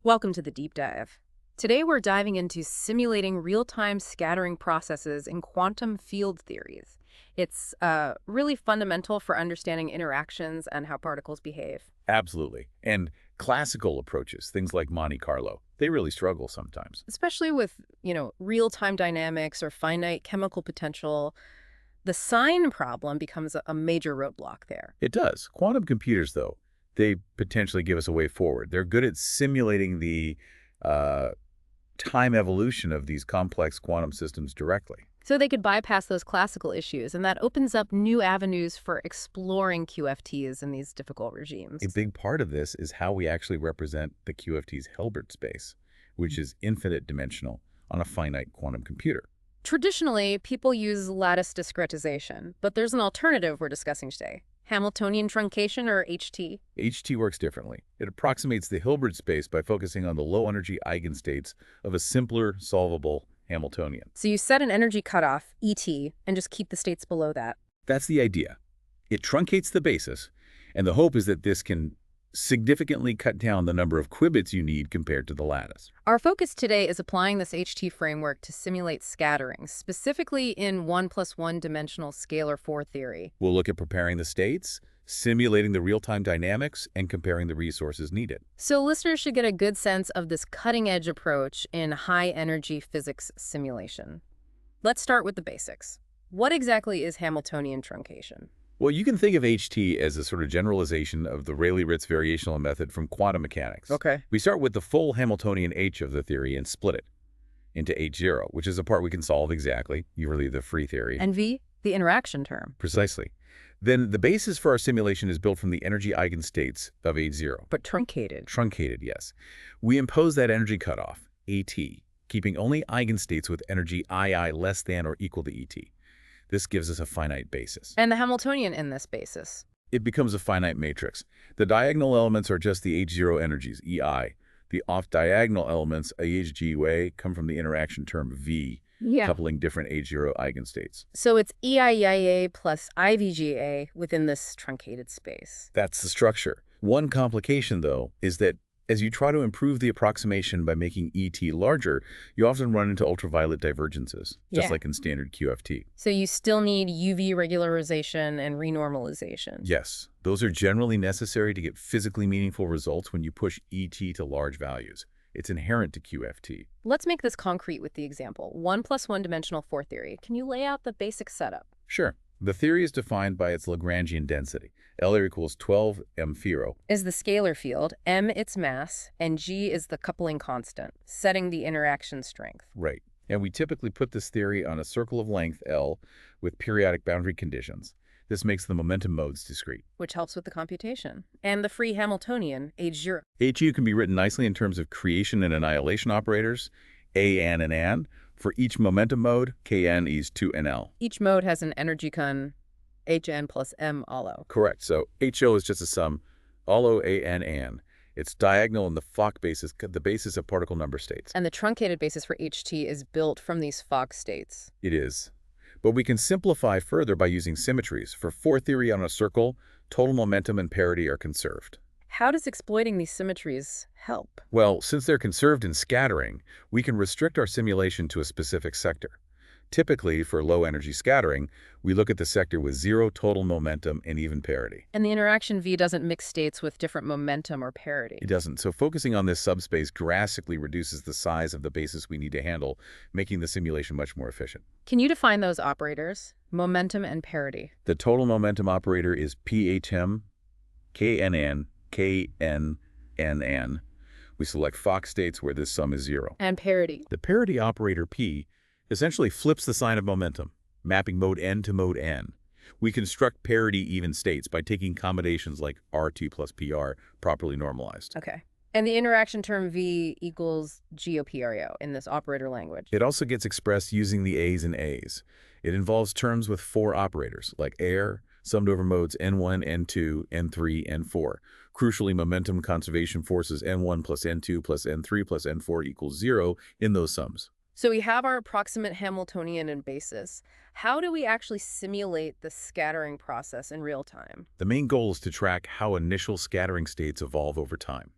Welcome to the deep dive. Today we're diving into simulating real-time scattering processes in quantum field theories. It's really fundamental for understanding interactions and how particles behave. Absolutely. And classical approaches, things like Monte Carlo, they really struggle sometimes. Especially with, real-time dynamics or finite chemical potential, the sign problem becomes a major roadblock there. It does. Quantum computers, though, they potentially give us a way forward. They're good at simulating the uh, time evolution of these complex quantum systems directly. So they could bypass those classical issues, and that opens up new avenues for exploring QFTs in these difficult A regimes. big part of this is how we actually represent the QFT's Hilbert space, which is infinite dimensional on a finite quantum computer. Traditionally, people use lattice discretisation, but there's an alternative we're discussing today. Hamiltonian truncation, or HT. HT works differently. It approximates the Hilbert space by focusing on the low-energy eigenstates of a simpler, solvable Hamiltonian. So you set an energy cutoff, ET, and just keep the states below that. That's the idea. It truncates the basis, and the hope is that this can significantly cut down the number of qubits you need compared to the lattice. Our focus today is applying this HT framework to simulate scattering, specifically in 1+1 dimensional scalar 4 theory. We'll look at preparing the states, simulating the real-time dynamics, and comparing the resources needed. So listeners should get a good sense of this cutting-edge approach in high-energy physics simulation. Let's start with the basics. What exactly is Hamiltonian truncation? Well, you can think of HT as a sort of generalization of the Rayleigh-Ritz variational method from quantum mechanics. Okay. We start with the full Hamiltonian H of the theory and split it into H0, which is a part we can solve exactly, usually the free theory. And V, the interaction term. Precisely. Then the basis for our simulation is built from the energy eigenstates of H0. But truncated. Truncated, yes. We impose that energy cutoff, AT, keeping only eigenstates with energy II less than or equal to ET. This gives us a finite basis. And the Hamiltonian in this basis. It becomes a finite matrix. The diagonal elements are just the H0 energies, EI. The off-diagonal elements, AHGUA, come from the interaction term V, coupling different H0 eigenstates. So it's EIEIA plus IVGA within this truncated space. That's the structure. One complication, though, is that as you try to improve the approximation by making ET larger, you often run into ultraviolet divergences, just like in standard QFT. So you still need UV regularization and renormalization. Yes, those are generally necessary to get physically meaningful results when you push ET to large values. It's inherent to QFT. Let's make this concrete with the example. 1+1 dimensional 4 theory. Can you lay out the basic setup? Sure. The theory is defined by its Lagrangian density. L equals 12 m phero. Is the scalar field, m its mass, and g is the coupling constant, setting the interaction strength. Right. And we typically put this theory on a circle of length L with periodic boundary conditions. This makes the momentum modes discrete. Which helps with the computation. And the free Hamiltonian, H0. HU can be written nicely in terms of creation and annihilation operators, AN and AN. For each momentum mode, Kn is 2NL. Each mode has an energy con, Hn plus m allo. Correct. So HO is just a sum, allo AN. It's diagonal in the Fock basis, the basis of particle number states. And the truncated basis for HT is built from these Fock states. It is. But we can simplify further by using symmetries. For 4 theory on a circle, total momentum and parity are conserved. How does exploiting these symmetries help? Well, since they're conserved in scattering, we can restrict our simulation to a specific sector. Typically, for low-energy scattering, we look at the sector with 0 total momentum and even parity. And the interaction V doesn't mix states with different momentum or parity. It doesn't. So focusing on this subspace drastically reduces the size of the basis we need to handle, making the simulation much more efficient. Can you define those operators, momentum and parity? The total momentum operator is PHM, KNN, KNNN. We select Fock states where this sum is 0. And parity. The parity operator P essentially flips the sign of momentum, mapping mode N to mode N. We construct parity even states by taking combinations like RT plus PR properly normalized. Okay. And the interaction term V equals GOPRO in this operator language. It also gets expressed using the A's and A's. It involves terms with 4 operators, like air, summed over modes N1, N2, N3, N4. Crucially, momentum conservation forces N1 plus N2 plus N3 plus N4 equals 0 in those sums. So we have our approximate Hamiltonian in basis. How do we actually simulate the scattering process in real time? The main goal is to track how initial scattering states evolve over time.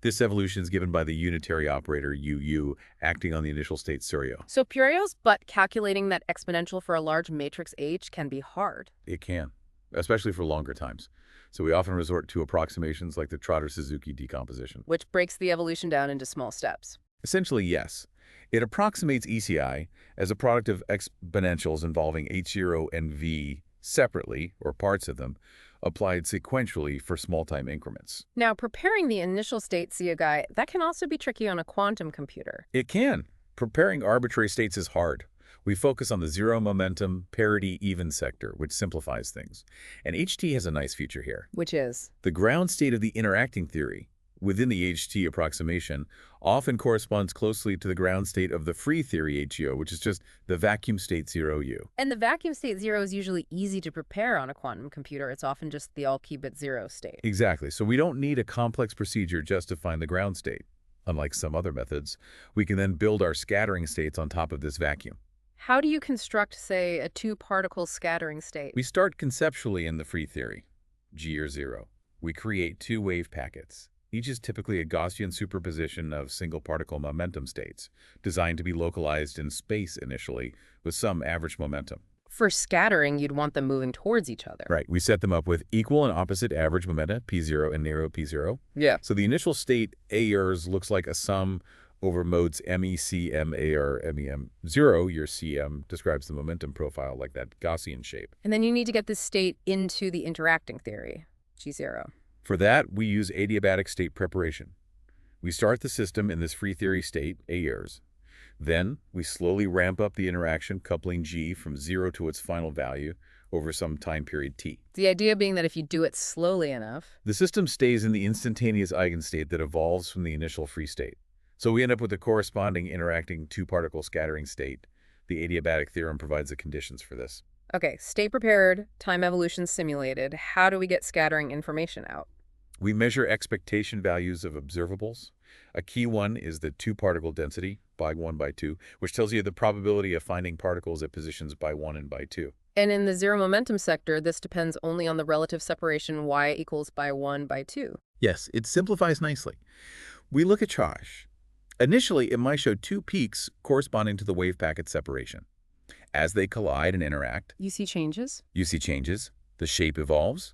This evolution is given by the unitary operator UU acting on the initial state serial. So Purios, but calculating that exponential for a large matrix H can be hard. It can, especially for longer times. So we often resort to approximations like the Trotter-Suzuki decomposition. Which breaks the evolution down into small steps. Essentially, yes. It approximates ECI as a product of exponentials involving H0 and V separately, or parts of them, applied sequentially for small-time increments. Now, preparing the initial state CI, that can also be tricky on a quantum computer. It can. Preparing arbitrary states is hard. We focus on the zero momentum, parity, even sector, which simplifies things. And HT has a nice feature here. Which is? The ground state of the interacting theory within the HT approximation often corresponds closely to the ground state of the free theory HEO, which is just the vacuum state 0U. And the vacuum state 0 is usually easy to prepare on a quantum computer. It's often just the all qubit 0 state. Exactly. So we don't need a complex procedure just to find the ground state. Unlike some other methods, we can then build our scattering states on top of this vacuum. How do you construct, say, a two-particle scattering state? We start conceptually in the free theory, G or 0. We create two wave packets. Each is typically a Gaussian superposition of single-particle momentum states, designed to be localized in space initially, with some average momentum. For scattering, you'd want them moving towards each other. Right. We set them up with equal and opposite average momenta, P0 and narrow P0. Yeah. So the initial state ARs looks like a sum over modes MEC, MAR, MEM. 0, your CM, describes the momentum profile like that Gaussian shape. And then you need to get this state into the interacting theory, G0. For that, we use adiabatic state preparation. We start the system in this free theory state, ARs. Then, we slowly ramp up the interaction coupling G from 0 to its final value over some time period T. The idea being that if you do it slowly enough, the system stays in the instantaneous eigenstate that evolves from the initial free state. So we end up with the corresponding interacting two-particle scattering state. The adiabatic theorem provides the conditions for this. Okay, state prepared, time evolution simulated. How do we get scattering information out? We measure expectation values of observables. A key one is the two-particle density, by 1 by 2, which tells you the probability of finding particles at positions by 1 and by 2. And in the zero momentum sector, this depends only on the relative separation y equals by 1 by 2. Yes, it simplifies nicely. We look at charge. Initially, it might show two peaks corresponding to the wave packet separation. As they collide and interact, You see changes? you see changes. The shape evolves.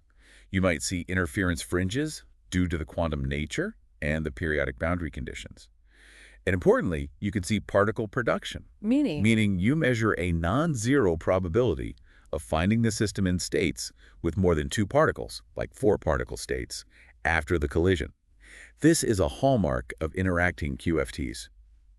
You might see interference fringes due to the quantum nature and the periodic boundary conditions. And importantly, you can see particle production, meaning you measure a non-zero probability of finding the system in states with more than two particles, like four-particle states, after the collision. This is a hallmark of interacting QFTs.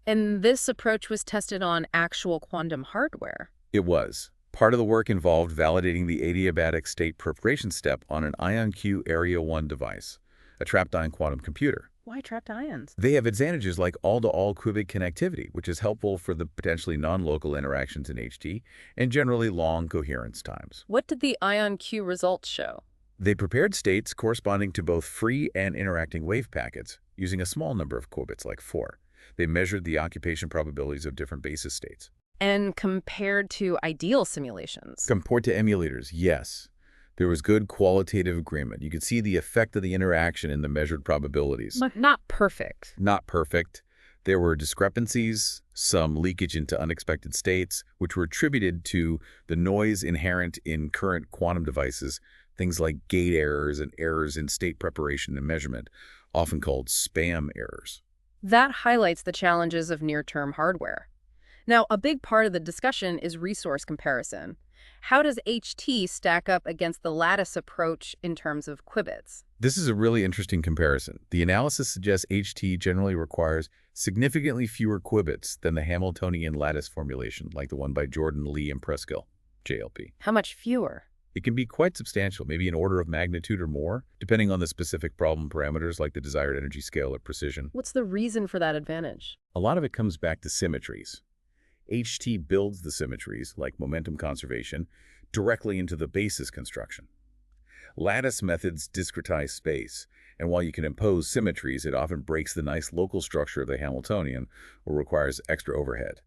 And this approach was tested on actual quantum hardware. It was. Part of the work involved validating the adiabatic state preparation step on an IonQ Area 1 device, a trapped ion quantum computer. Why trapped ions? They have advantages like all-to-all qubit connectivity, which is helpful for the potentially non-local interactions in HT, and generally long coherence times. What did the IonQ results show? They prepared states corresponding to both free and interacting wave packets, using a small number of qubits, like 4. They measured the occupation probabilities of different basis states. And compared to ideal simulations? Compared to emulators, yes. There was good qualitative agreement. You could see the effect of the interaction in the measured probabilities. But not perfect. Not perfect. There were discrepancies, some leakage into unexpected states, which were attributed to the noise inherent in current quantum devices, things like gate errors and errors in state preparation and measurement, often called spam errors. That highlights the challenges of near-term hardware. Now, a big part of the discussion is resource comparison. How does HT stack up against the Lattice approach in terms of qubits? This is a really interesting comparison. The analysis suggests HT generally requires significantly fewer qubits than the Hamiltonian lattice formulation, like the one by Jordan, Lee, and Preskill, JLP. How much fewer? It can be quite substantial, maybe an order of magnitude or more, depending on the specific problem parameters like the desired energy scale or precision. What's the reason for that advantage? A lot of it comes back to symmetries. HT builds the symmetries, like momentum conservation, directly into the basis construction. Lattice methods discretize space, and while you can impose symmetries, it often breaks the nice local structure of the Hamiltonian or requires extra overhead.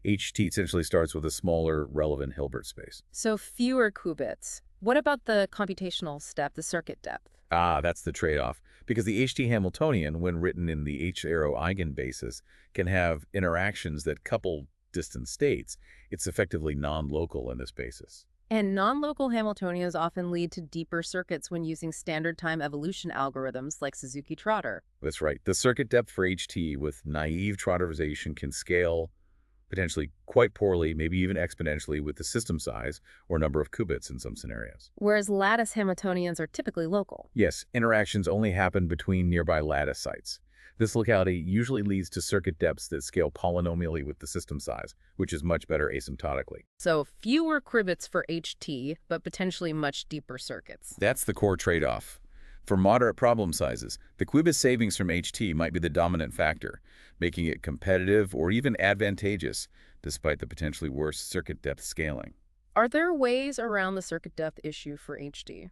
HT essentially starts with a smaller, relevant Hilbert space. So fewer qubits What about the computational step, the circuit depth? Ah, that's the trade-off. Because the H.T. Hamiltonian, when written in the H-arrow eigenbasis, can have interactions that couple distant states. It's effectively non-local in this basis. And non-local Hamiltonians often lead to deeper circuits when using standard time evolution algorithms like Suzuki-Trotter. That's right. The circuit depth for HT with naive trotterization can scale potentially quite poorly, maybe even exponentially with the system size or number of qubits in some scenarios. Whereas lattice Hamiltonians are typically local. Yes, interactions only happen between nearby lattice sites. This locality usually leads to circuit depths that scale polynomially with the system size, which is much better asymptotically. So fewer qubits for HT, but potentially much deeper circuits. That's the core trade-off. For moderate problem sizes, the qubit savings from HT might be the dominant factor, making it competitive or even advantageous, despite the potentially worse circuit depth scaling. Are there ways around the circuit depth issue for HT?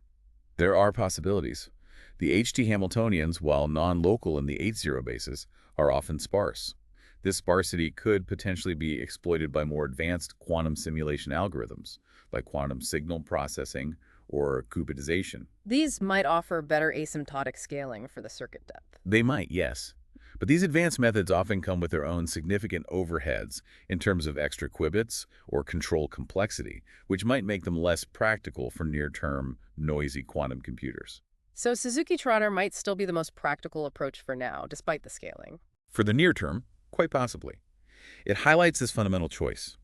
There are possibilities. The HT Hamiltonians, while non-local in the H0 basis, are often sparse. This sparsity could potentially be exploited by more advanced quantum simulation algorithms, like quantum signal processing or qubitization. These might offer better asymptotic scaling for the circuit depth. They might, yes. But these advanced methods often come with their own significant overheads in terms of extra qubits or control complexity, which might make them less practical for near-term, noisy quantum computers. So Suzuki-Trotter might still be the most practical approach for now, despite the scaling. For the near term, quite possibly. It highlights this fundamental choice.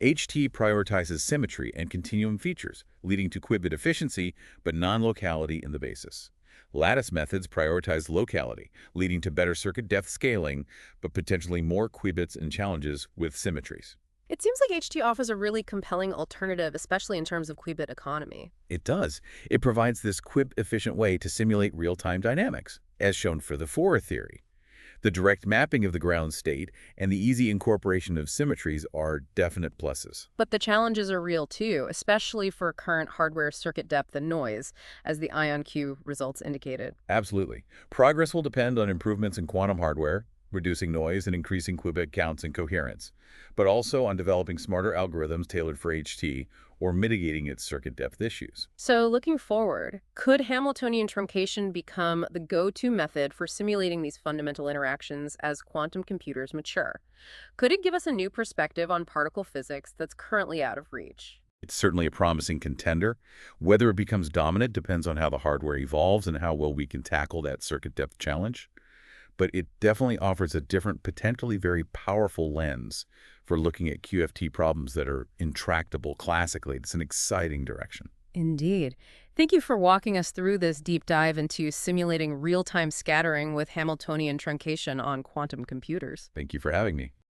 HT prioritizes symmetry and continuum features, leading to qubit efficiency but non-locality in the basis. Lattice methods prioritize locality, leading to better circuit depth scaling, but potentially more qubits and challenges with symmetries. It seems like HT offers a really compelling alternative, especially in terms of qubit economy. It does. It provides this qubit-efficient way to simulate real-time dynamics, as shown for the Forer theory. The direct mapping of the ground state and the easy incorporation of symmetries are definite pluses. But the challenges are real too, especially for current hardware circuit depth and noise, as the IonQ results indicated. Absolutely. Progress will depend on improvements in quantum hardware, reducing noise and increasing qubit counts and coherence, but also on developing smarter algorithms tailored for HT or mitigating its circuit depth issues. So looking forward, could Hamiltonian truncation become the go-to method for simulating these fundamental interactions as quantum computers mature? Could it give us a new perspective on particle physics that's currently out of reach? It's certainly a promising contender. Whether it becomes dominant depends on how the hardware evolves and how well we can tackle that circuit depth challenge. But it definitely offers a different, potentially very powerful lens for looking at QFT problems that are intractable classically. It's an exciting direction. Indeed. Thank you for walking us through this deep dive into simulating real-time scattering with Hamiltonian truncation on quantum computers. Thank you for having me.